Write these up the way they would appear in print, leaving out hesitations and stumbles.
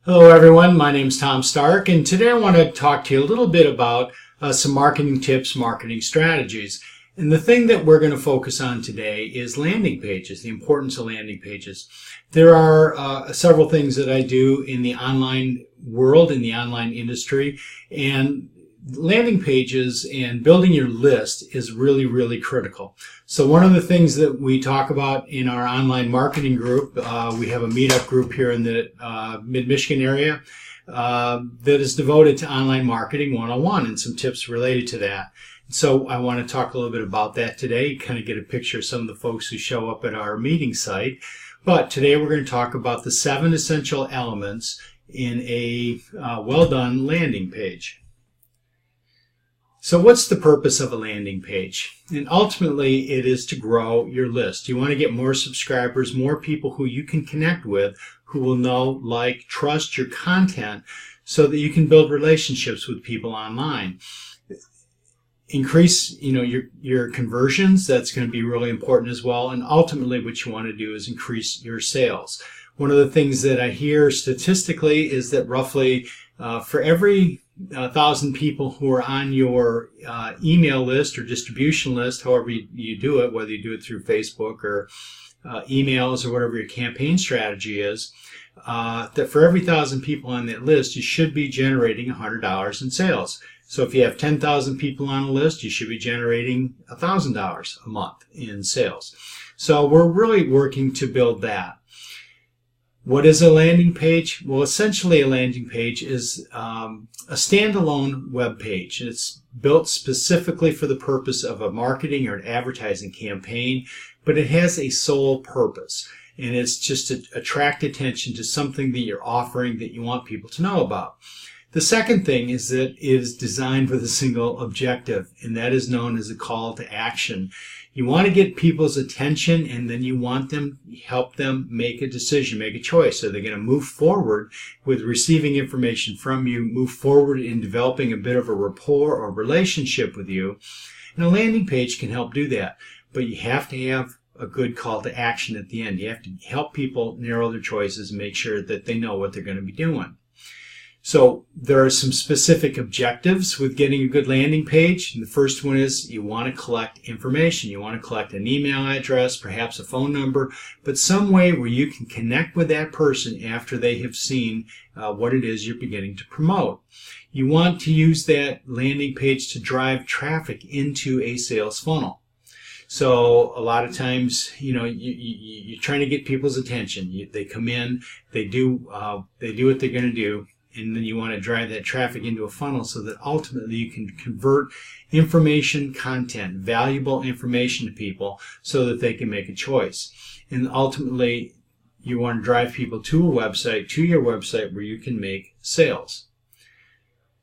Hello everyone, my name is Tom Stark, and today I want to talk to you a little bit about some marketing tips, marketing strategies. And the thing that we're going to focus on today is landing pages, the importance of landing pages. There are several things that I do in the online world, in the online industry, and landing pages and building your list is really, really critical. So one of the things that we talk about in our online marketing group, we have a meetup group here in the mid-Michigan area that is devoted to online marketing 101 and some tips related to that. So I want to talk a little bit about that today, kind of get a picture of some of the folks who show up at our meeting site. But today we're going to talk about the 7 essential elements in a well-done landing page. So what's the purpose of a landing page? And ultimately, it is to grow your list. You want to get more subscribers, more people who you can connect with, who will know, like, trust your content so that you can build relationships with people online. Increase, your conversions. That's going to be really important as well. And ultimately, what you want to do is increase your sales. One of the things that I hear statistically is that roughly for every 1,000 people who are on your email list or distribution list, however you do it, whether you do it through Facebook or emails or whatever your campaign strategy is, that for every 1,000 people on that list, you should be generating $100 in sales. So if you have 10,000 people on a list, you should be generating $1,000 a month in sales. So we're really working to build that. What is a landing page? Well, essentially a landing page is a standalone web page. It's built specifically for the purpose of a marketing or an advertising campaign, but it has a sole purpose. And it's just to attract attention to something that you're offering that you want people to know about. The second thing is that it is designed with a single objective, and that is known as a call to action. You want to get people's attention, and then you want them, help them make a decision, make a choice. So they're going to move forward with receiving information from you, move forward in developing a bit of a rapport or relationship with you. And a landing page can help do that. But you have to have a good call to action at the end. You have to help people narrow their choices and make sure that they know what they're going to be doing. So there are some specific objectives with getting a good landing page. And the first one is you want to collect information. You want to collect an email address, perhaps a phone number, but some way where you can connect with that person after they have seen what it is you're beginning to promote. You want to use that landing page to drive traffic into a sales funnel. So a lot of times, you're trying to get people's attention. They come in, they do what they're going to do. And then you want to drive that traffic into a funnel so that ultimately you can convert information, content, valuable information to people so that they can make a choice. And ultimately, you want to drive people to a website, to your website, where you can make sales.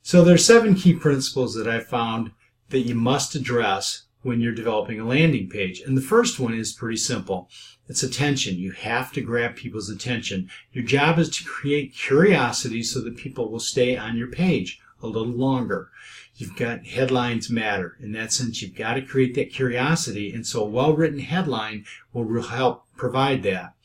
So there are 7 key principles that I found that you must address when you're developing a landing page. And the first one is pretty simple. It's attention. You have to grab people's attention. Your job is to create curiosity so that people will stay on your page a little longer. You've got headlines matter. In that sense, you've got to create that curiosity, and so a well-written headline will help provide that.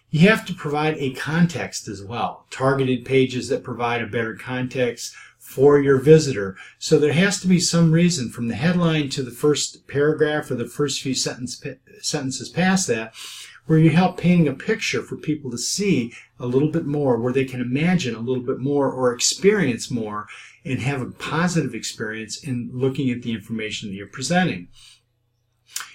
You have to provide a context as well. Targeted pages that provide a better context for your visitor. So there has to be some reason from the headline to the first paragraph or the first few sentences past that where you help painting a picture for people to see a little bit more, where they can imagine a little bit more or experience more and have a positive experience in looking at the information that you're presenting.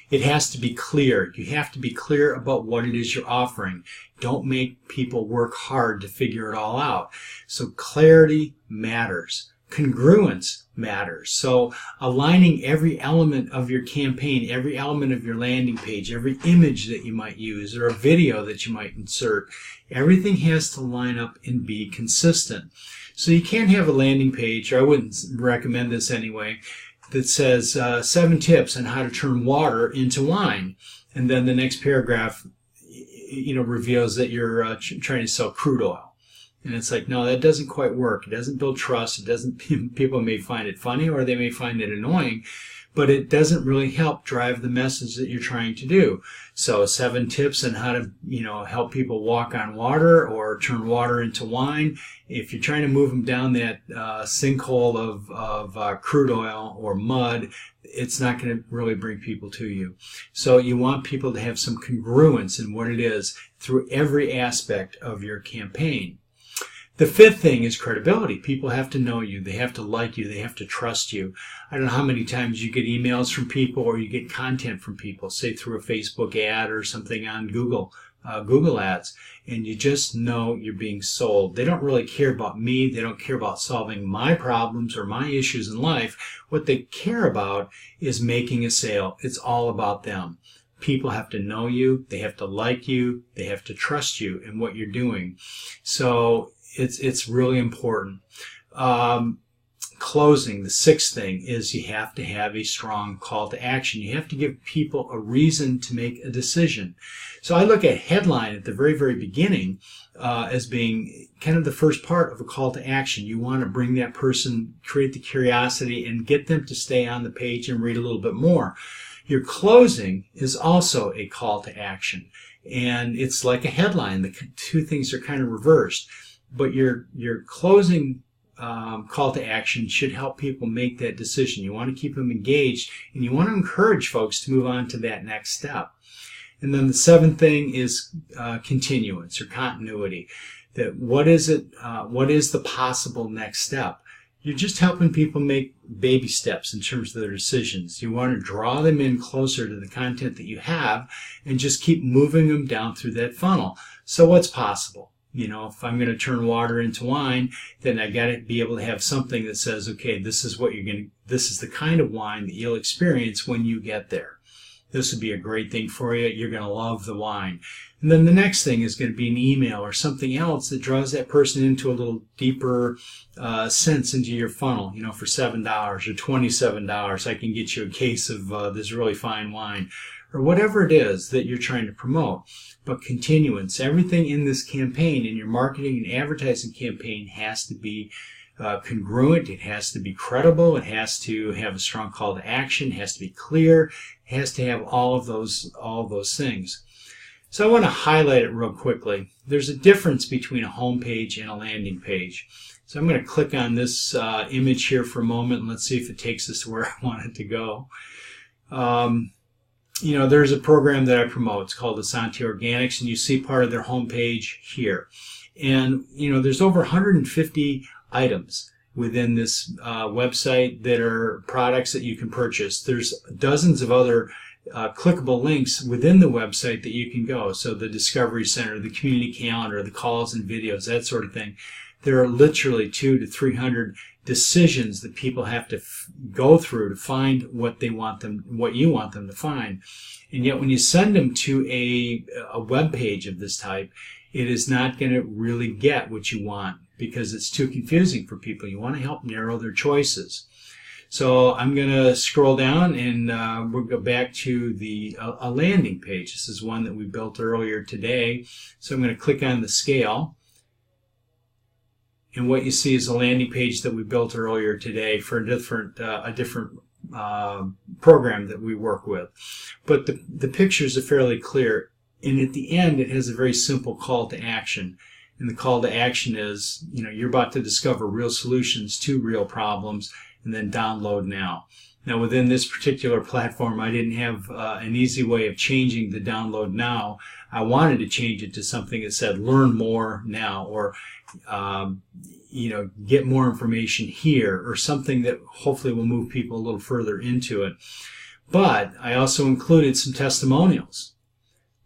It has to be clear. You have to be clear about what it is you're offering. Don't make people work hard to figure it all out. So clarity matters. Congruence matters. So aligning every element of your campaign, every element of your landing page, every image that you might use or a video that you might insert, everything has to line up and be consistent. So you can't have a landing page, or I wouldn't recommend this anyway, that says 7 tips on how to turn water into wine, and then the next paragraph reveals that you're trying to sell crude oil. And it's like, no, that doesn't quite work. It doesn't build trust. It doesn't. People may find it funny or they may find it annoying, but it doesn't really help drive the message that you're trying to do. So 7 tips on how to, help people walk on water or turn water into wine. If you're trying to move them down that sinkhole of crude oil or mud, it's not going to really bring people to you. So you want people to have some congruence in what it is through every aspect of your campaign. The 5th thing is credibility. People have to know you. They have to like you. They have to trust you. I don't know how many times you get emails from people or you get content from people, say through a Facebook ad or something on Google ads, and you just know you're being sold. They don't really care about me. They don't care about solving my problems or my issues in life. What they care about is making a sale. It's all about them. People have to know you. They have to like you. They have to trust you in what you're doing. So it's really important. Closing, the 6th thing is you have to have a strong call to action. You have to give people a reason to make a decision. So I look at headline at the very, very beginning as being kind of the first part of a call to action. You want to bring that person, create the curiosity, and get them to stay on the page and read a little bit more. Your closing is also a call to action, and it's like a headline. The 2 things are kind of reversed. But your closing call to action should help people make that decision. You want to keep them engaged, and you want to encourage folks to move on to that next step. And then the 7th thing is continuance or continuity. That what is it? What is the possible next step? You're just helping people make baby steps in terms of their decisions. You want to draw them in closer to the content that you have and just keep moving them down through that funnel. So what's possible? If I'm going to turn water into wine, then I got to be able to have something that says, okay, this is the kind of wine that you'll experience when you get there. This would be a great thing for you. You're going to love the wine. And then the next thing is going to be an email or something else that draws that person into a little deeper sense into your funnel. For $7 or $27, I can get you a case of this really fine wine, or whatever it is that you're trying to promote. But continuance, everything in this campaign, in your marketing and advertising campaign, has to be congruent. It has to be credible. It has to have a strong call to action. It has to be clear. It has to have all of those things. So I want to highlight it real quickly. There's a difference between a home page and a landing page. So I'm going to click on this image here for a moment, and let's see if it takes us to where I want it to go. There's a program that I promote. It's called Asante Organics, and you see part of their homepage here. And, there's over 150 items within this website that are products that you can purchase. There's dozens of other clickable links within the website that you can go. So the Discovery Center, the community calendar, the calls and videos, that sort of thing. There are literally 200 to 300 decisions that people have to go through to find what you want them to find. And yet when you send them to a web page of this type, it is not going to really get what you want because it's too confusing for people. You want to help narrow their choices. So I'm going to scroll down and we'll go back to a landing page. This is one that we built earlier today. So I'm going to click on the scale. And what you see is a landing page that we built earlier today for a different program that we work with. But the pictures are fairly clear. And at the end, it has a very simple call to action. And the call to action is, you're about to discover real solutions to real problems, and then download now. Now, within this particular platform, I didn't have an easy way of changing the download now. I wanted to change it to something that said learn more now, or get more information here, or something that hopefully will move people a little further into it. But I also included some testimonials.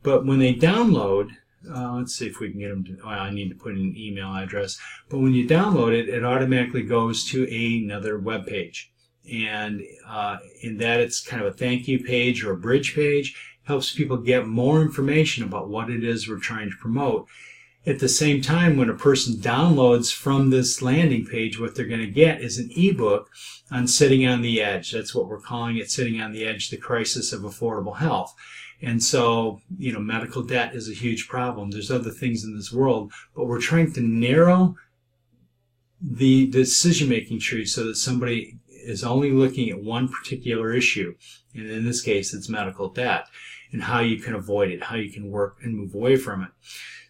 But when they download, let's see if we can get them to, I need to put in an email address. But when you download it, it automatically goes to another web page. And in that, it's kind of a thank you page or a bridge page. Helps people get more information about what it is we're trying to promote. At the same time, when a person downloads from this landing page, what they're going to get is an ebook on Sitting on the Edge. That's what we're calling it, Sitting on the Edge, the Crisis of Affordable Health. And so, medical debt is a huge problem. There's other things in this world, but we're trying to narrow the decision-making tree so that somebody is only looking at one particular issue, and in this case it's medical debt, and how you can avoid it, how you can work and move away from it.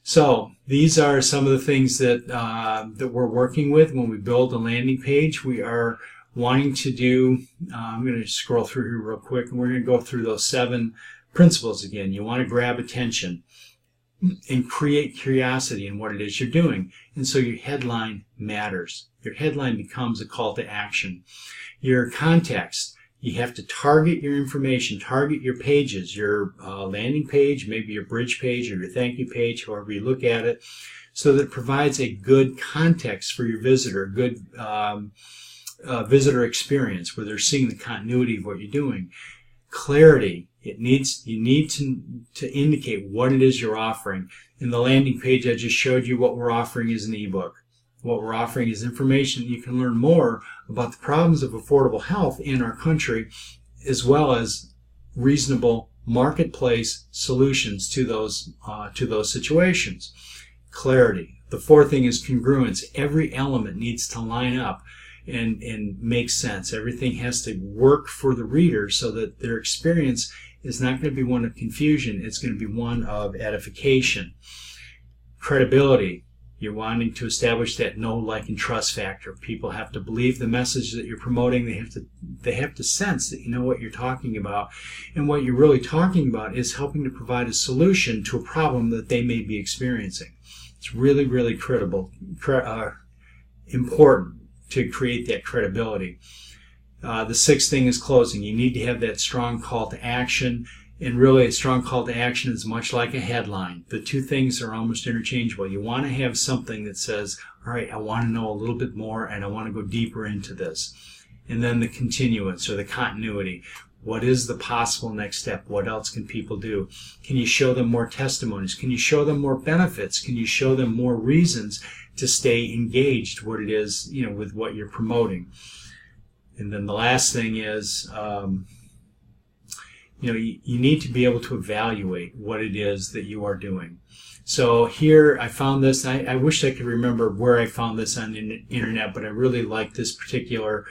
So these are some of the things that that we're working with when we build a landing page. We are wanting to do, I'm going to scroll through here real quick, and we're going to go through those 7 principles again. You want to grab attention and create curiosity in what it is you're doing. And so your headline matters. Your headline becomes a call to action. Your context, you have to target your information, target your pages, your landing page, maybe your bridge page or your thank you page, however you look at it, so that it provides a good context for your visitor, a good visitor experience where they're seeing the continuity of what you're doing. Clarity. You need to indicate what it is you're offering. In the landing page, I just showed you what we're offering is an ebook. What we're offering is information that you can learn more about the problems of affordable health in our country, as well as reasonable marketplace solutions to those situations. Clarity. The 4th thing is congruence. Every element needs to line up and make sense. Everything has to work for the reader so that their experience is not going to be one of confusion. It's going to be one of edification. Credibility. You're wanting to establish that know, like, and trust factor. People have to believe the message that you're promoting. They have to sense that you know what you're talking about. And what you're really talking about is helping to provide a solution to a problem that they may be experiencing. It's really, really important to create that credibility. The 6th thing is closing. You need to have that strong call to action, and really a strong call to action is much like a headline. The 2 things are almost interchangeable. You want to have something that says, all right, I want to know a little bit more and I want to go deeper into this. And then the continuance or the continuity. What is the possible next step? What else can people do? Can you show them more testimonies? Can you show them more benefits? Can you show them more reasons to stay engaged what it is, with what you're promoting? And then the last thing is, you need to be able to evaluate what it is that you are doing. So here I found this. I wish I could remember where I found this on the internet, but I really like this particular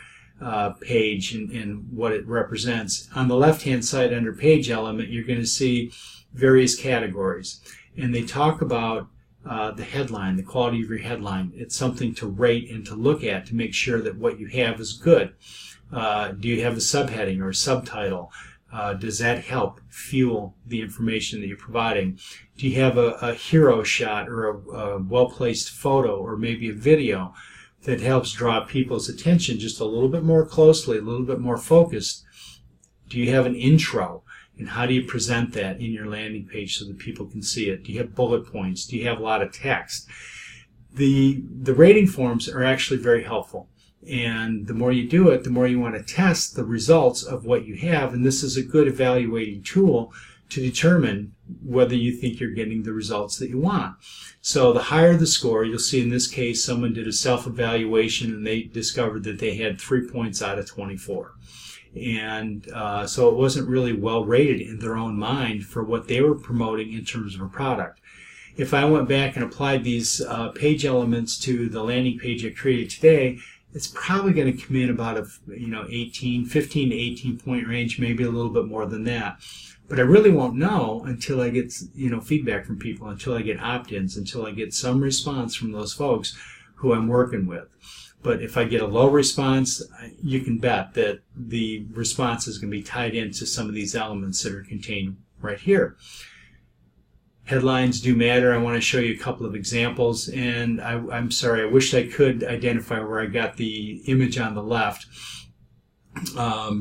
page and what it represents. On the left-hand side under page element, you're going to see various categories. And they talk about the headline, the quality of your headline. It's something to rate and to look at to make sure that what you have is good. Do you have a subheading or a subtitle? Does that help fuel the information that you're providing? Do you have a hero shot or a well-placed photo or maybe a video that helps draw people's attention just a little bit more closely, a little bit more focused? Do you have an intro? And how do you present that in your landing page so that people can see it? Do you have bullet points? Do you have a lot of text? The rating forms are actually very helpful. And the more you do it, the more you want to test the results of what you have. And this is a good evaluating tool to determine whether you think you're getting the results that you want. So the higher the score, you'll see in this case someone did a self-evaluation and they discovered that they had 3 points out of 24. And so it wasn't really well rated in their own mind for what they were promoting in terms of a product. If I went back and applied these page elements to the landing page I created today, it's probably going to come in about a 15 to 18 point range, maybe a little bit more than that. But I really won't know until I get feedback from people, until I get opt-ins, until I get some response from those folks who I'm working with. But if I get a low response, you can bet that the response is going to be tied into some of these elements that are contained right here. Headlines do matter. I want to show you a couple of examples, and I'm sorry, I wish I could identify where I got the image on the left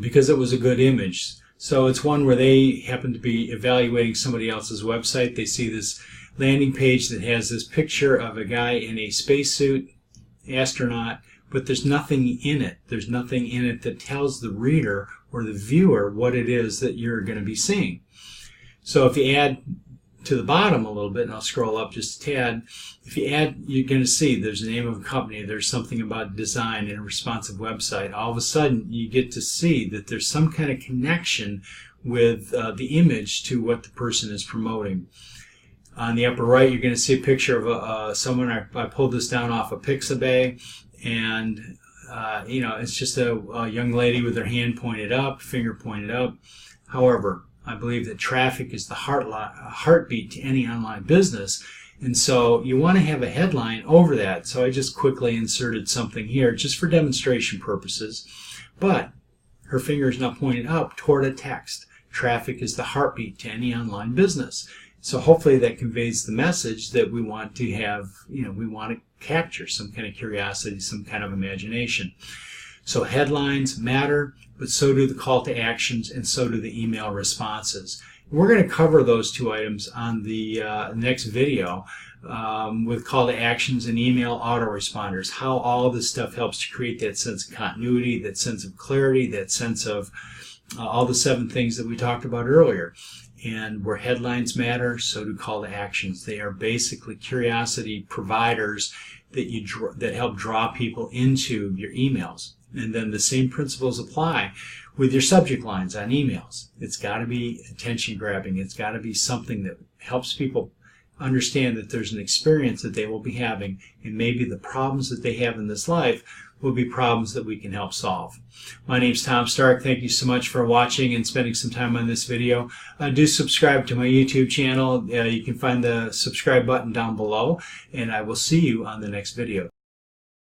because it was a good image. So it's one where they happen to be evaluating somebody else's website. They see this landing page that has this picture of a guy in a spacesuit, astronaut, but there's nothing in it. There's nothing in it that tells the reader or the viewer what it is that you're going to be seeing. So if you add to the bottom a little bit, and I'll scroll up just a tad, if you add, you're going to see there's the name of a company, there's something about design and a responsive website. All of a sudden you get to see that there's some kind of connection with the image to what the person is promoting. On the upper right, you're going to see a picture of someone. I pulled this down off of Pixabay, and it's just a young lady with her hand pointed up, finger pointed up. However, I believe that traffic is the heartbeat to any online business. And so you want to have a headline over that. So I just quickly inserted something here just for demonstration purposes. But her finger is now pointed up toward a text. Traffic is the heartbeat to any online business. So hopefully that conveys the message that we want to have, we want to capture some kind of curiosity, some kind of imagination. So headlines matter, but so do the call to actions, and so do the email responses. We're going to cover those two items on the next video with call to actions and email autoresponders, how all this stuff helps to create that sense of continuity, that sense of clarity, that sense of all the 7 things that we talked about earlier. And where headlines matter, so do call to actions. They are basically curiosity providers that help draw people into your emails. And then the same principles apply with your subject lines on emails. It's got to be attention grabbing. It's got to be something that helps people understand that there's an experience that they will be having, and maybe the problems that they have in this life will be problems that we can help solve. My name's Tom Stark. Thank you so much for watching and spending some time on this video. Do subscribe to my YouTube channel. You can find the subscribe button down below, and I will see you on the next video.